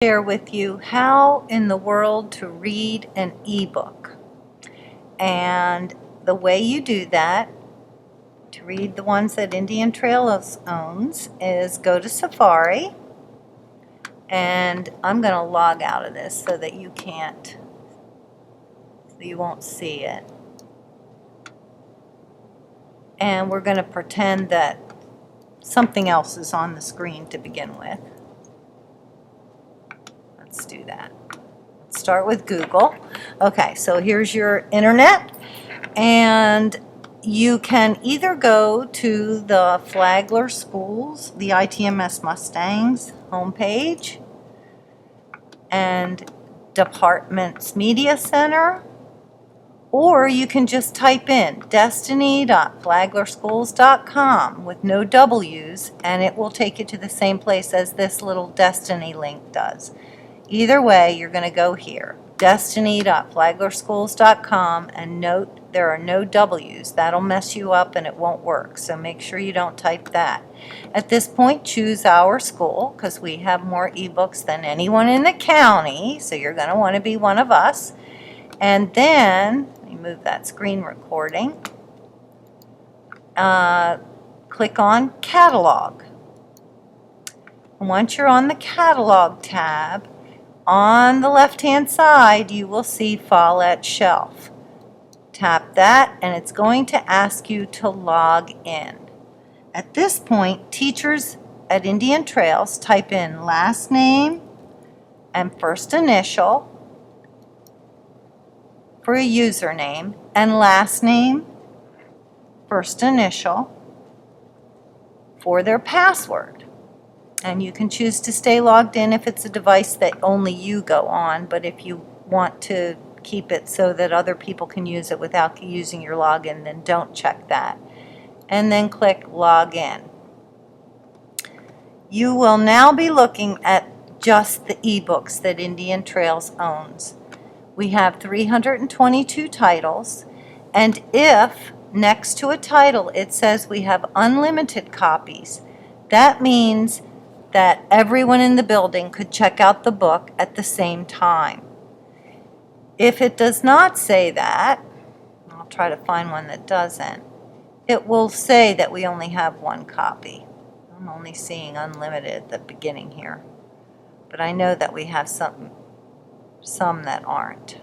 Share with you how in the world to read an ebook. And the way you do that, to read the ones that Indian Trails owns, is go to Safari. And I'm going to log out of this so that you won't see it. And we're going to pretend that something else is on the screen to begin with. Let's do that. Let's start with Google. Okay, so here's your internet, and you can either go to the Flagler Schools, the ITMS Mustangs homepage, and Departments Media Center, or you can just type in destiny.flaglerschools.com with no W's, and it will take you to the same place as this little Destiny link does. Either way, you're going to go here, destiny.flaglerschools.com, and note there are no W's. That'll mess you up and it won't work, so make sure you don't type that. At this point, choose our school, because we have more ebooks than anyone in the county, so you're going to want to be one of us. And then, let me move that screen recording, click on Catalog. And once you're on the Catalog tab, on the left-hand side, you will see Follettshelf. Tap that, and it's going to ask you to log in. At this point, teachers at Indian Trails type in last name and first initial for a username, and last name, first initial for their password. And you can choose to stay logged in if it's a device that only you go on, but if you want to keep it so that other people can use it without using your login, then don't check that. And then click Login. You will now be looking at just the ebooks that Indian Trails owns. We have 322 titles, and if next to a title it says we have unlimited copies, that means that everyone in the building could check out the book at the same time. If it does not say that, I'll try to find one that doesn't, it will say that we only have one copy. I'm only seeing unlimited at the beginning here, but I know that we have some that aren't.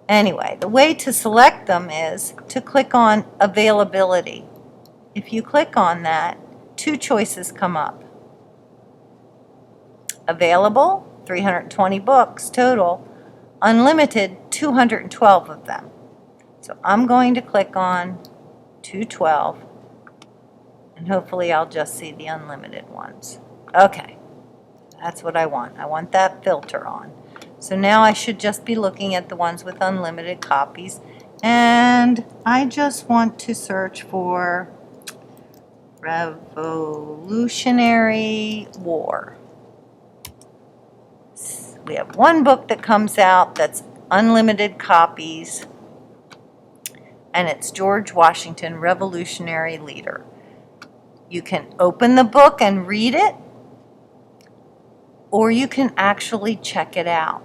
Anyway, the way to select them is to click on Availability. If you click on that, two choices come up. Available, 320 books total. Unlimited, 212 of them. So I'm going to click on 212, and hopefully I'll just see the unlimited ones. Okay, that's what I want. I want that filter on. So now I should just be looking at the ones with unlimited copies, and I just want to search for Revolutionary War. We have one book that comes out that's unlimited copies, and it's George Washington, Revolutionary Leader. You can open the book and read it, or you can actually check it out.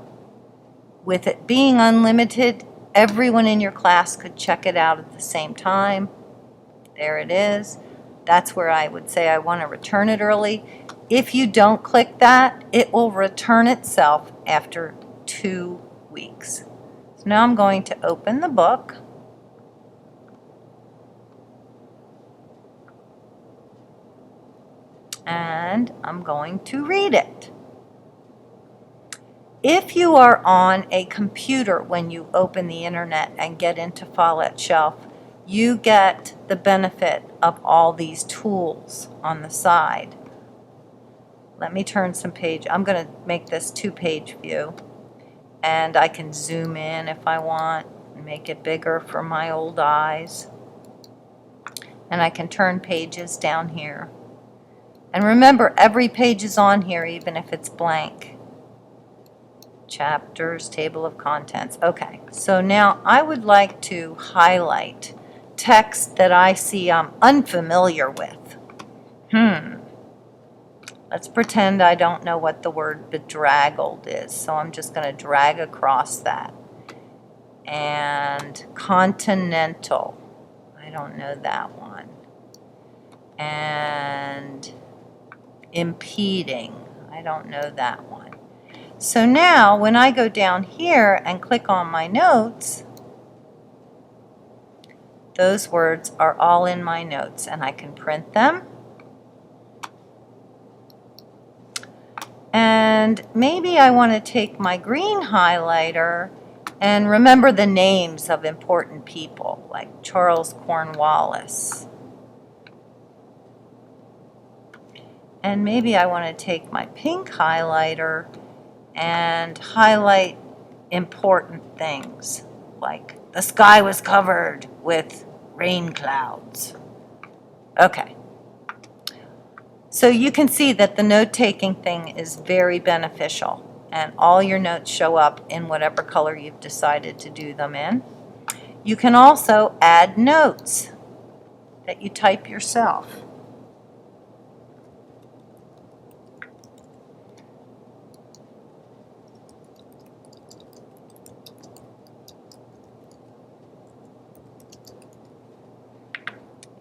With it being unlimited, everyone in your class could check it out at the same time. There it is. That's where I would say I want to return it early. If you don't click that, it will return itself after 2 weeks. So now I'm going to open the book. And I'm going to read it. If you are on a computer when you open the internet and get into Follettshelf, you get the benefit of all these tools on the side. Let me turn some page. I'm going to make this 2-page view, and I can zoom in if I want and make it bigger for my old eyes. And I can turn pages down here. And remember, every page is on here, even if it's blank. Chapters, table of contents. Okay, so now I would like to highlight text that I see I'm unfamiliar with. Let's pretend I don't know what the word bedraggled is, so I'm just going to drag across that. And continental, I don't know that one. And impeding, I don't know that one. So now when I go down here and click on my notes, those words are all in my notes and I can print them. And maybe I want to take my green highlighter and remember the names of important people, like Charles Cornwallis. And maybe I want to take my pink highlighter and highlight important things, like the sky was covered with rain clouds. Okay. So you can see that the note-taking thing is very beneficial, and all your notes show up in whatever color you've decided to do them in. You can also add notes that you type yourself.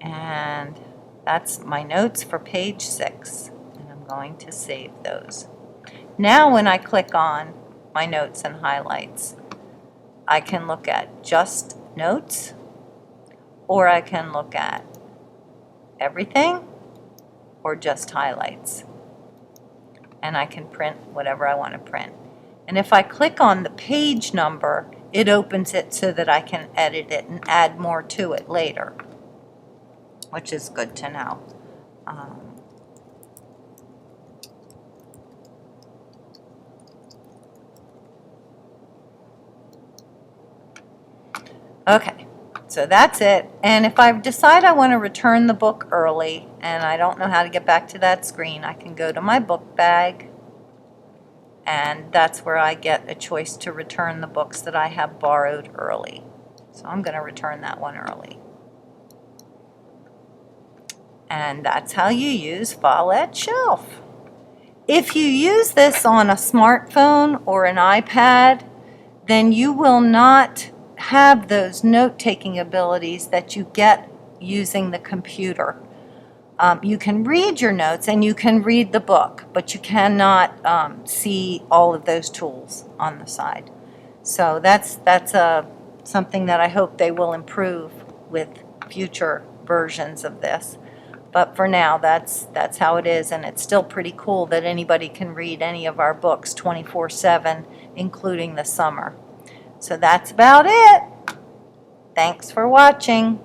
And that's my notes for page 6, and I'm going to save those. Now when I click on my notes and highlights, I can look at just notes, or I can look at everything, or just highlights. And I can print whatever I want to print. And if I click on the page number, it opens it so that I can edit it and add more to it later, which is good to know. Okay, so that's it. And if I decide I want to return the book early and I don't know how to get back to that screen, I can go to my book bag, and that's where I get a choice to return the books that I have borrowed early. So I'm going to return that one early. And that's how you use Follettshelf. If you use this on a smartphone or an iPad, then you will not have those note-taking abilities that you get using the computer. You can read your notes and you can read the book, but you cannot see all of those tools on the side. So that's something that I hope they will improve with future versions of this. But for now, that's how it is, and it's still pretty cool that anybody can read any of our books 24/7, including the summer. So that's about it. Thanks for watching.